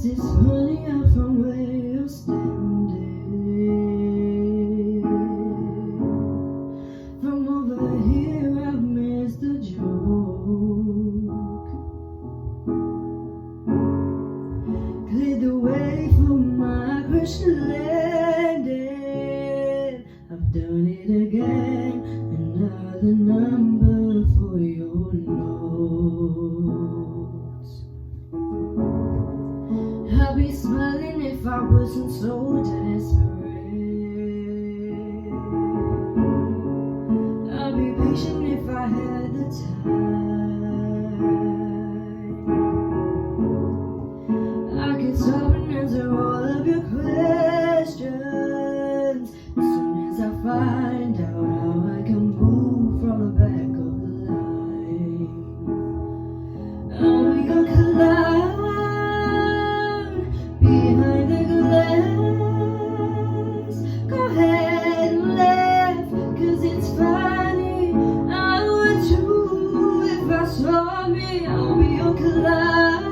Yes, it's funny how from where you're standing, from over here I've missed the joke. Cleared the way for my crash landing. I've done it again, another number for your notes. I'd be smiling if I wasn't so desperate. I'd be patient if I had the time. I could stop and answer all of your questions as soon as I find out how I can move from the back of the line. I'll be your clown behind the glass. Go ahead and laugh, 'cause it's funny. I would too if I saw me. I'll be your clown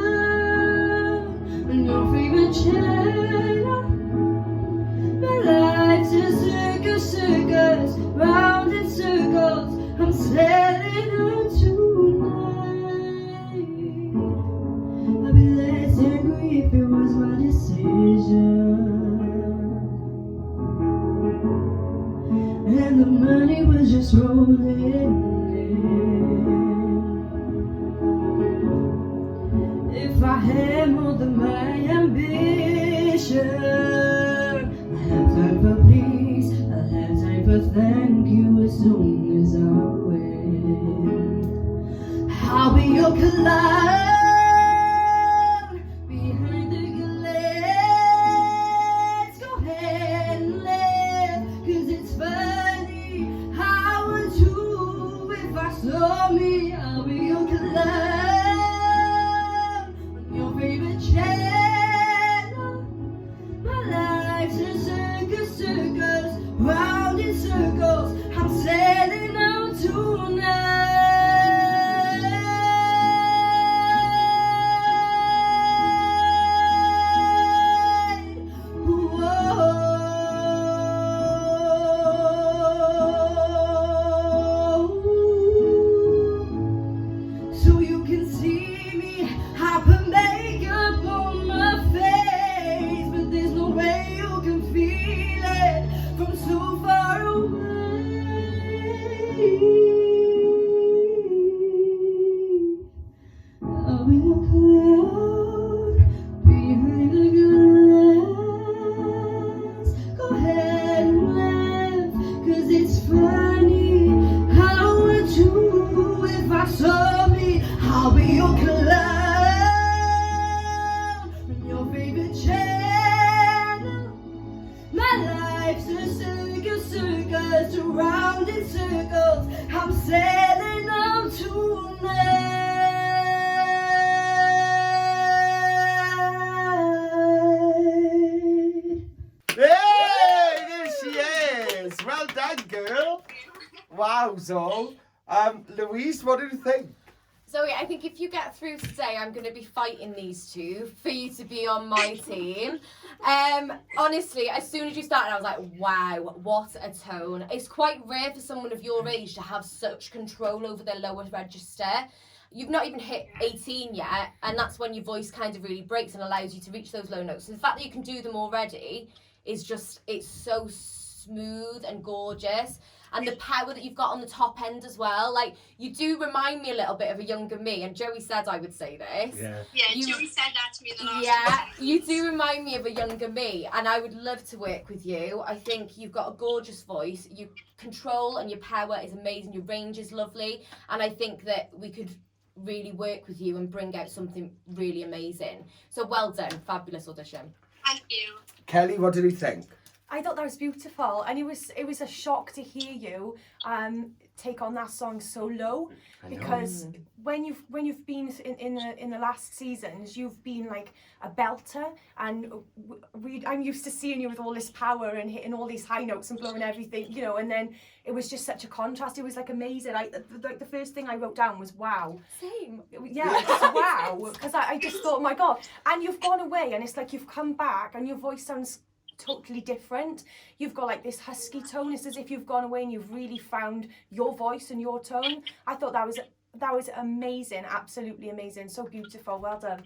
on your favorite channel. My life's a circus, circus, round in circles. I'm sailing on tonight. I'd be less angry if it was my decision, and the money was just rolling in. If I had more than my ambition, I have time for please, I'll have time for thank you as soon as I win. I'll be your clown behind the glass. Go ahead and laugh, 'cause it's funny. How would you if I saw me? I'll be your clown on your favorite channel. My life's a circus, circus, round in circles. I'm sailing out tonight. So you can see me, I put makeup on my face, but there's no way you can feel it from so far away. I'll be your clown behind the glass. Go ahead and laugh, 'cause it's funny. How would you if I saw me? I'll be your clown on your favorite channel. My life's a circus, circus, around in circles. I'm sailing on tonight. Hey, there she is. Well done, girl. Wow, Zoe. Louise, what did you think? Zoe, I think if you get through today, I'm going to be fighting these two for you to be on my team. Honestly, as soon as you started, I was like, wow, what a tone. It's quite rare for someone of your age to have such control over their lower register. You've not even hit 18 yet, and that's when your voice kind of really breaks and allows you to reach those low notes. So the fact that you can do them already is just, it's so smooth and gorgeous. And the power that you've got on the top end as well. Like, you do remind me a little bit of a younger me, and Joey said I would say this. Yeah, You- Joey said that to me the last Yeah, time. you do remind me of a younger me, and I would love to work with you. I think you've got a gorgeous voice. Your control and your power is amazing. Your range is lovely, and I think that we could really work with you and bring out something really amazing. So well done, fabulous audition. Thank you. Kelly, what did you think? I thought that was beautiful, and it was a shock to hear you take on that song so low, because when you've been in the last seasons, you've been like a belter, and I'm used to seeing you with all this power and hitting all these high notes and blowing everything, you know, and then it was just such a contrast. It was like amazing. Like the first thing I wrote down was wow. Same. Yeah, just wow, because I just thought, oh my God, and you've gone away, and it's like you've come back, and your voice sounds totally different. You've got like this husky tone. It's as if you've gone away and you've really found your voice and your tone. I thought that was amazing, absolutely amazing, so beautiful. Well done.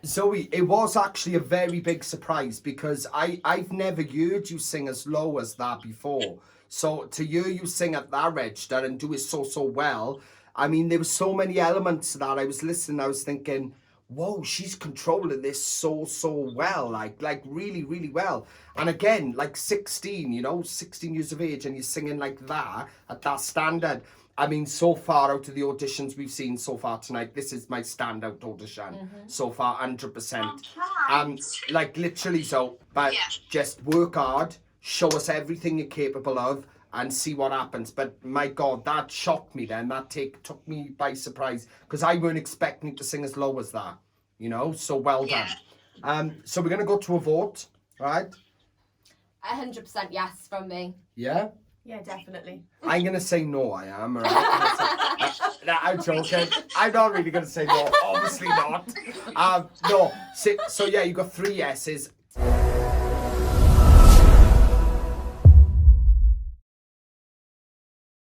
Zoe, it was actually a very big surprise because I've never heard you sing as low as that before. So to hear you sing at that register and do it so well, I mean, there were so many elements to that. I was listening, I was thinking, whoa, she's controlling this so well, like really well. And again, like 16, you know, 16 years of age, and you're singing like that at that standard. I mean, so far out of the auditions we've seen so far tonight, this is my standout audition so far, 100%. Like literally, so, but just work hard, show us everything you're capable of, and see what happens. But my God, that shocked me then. That took me by surprise, because I weren't expecting to sing as low as that, you know, so well done. So we're going to go to a vote, right? 100% yes from me. Yeah? Yeah, definitely. I'm going to say no, I am, all right? I'm joking. I'm not really going to say no. Obviously not. No. So yeah, you got 3 yeses.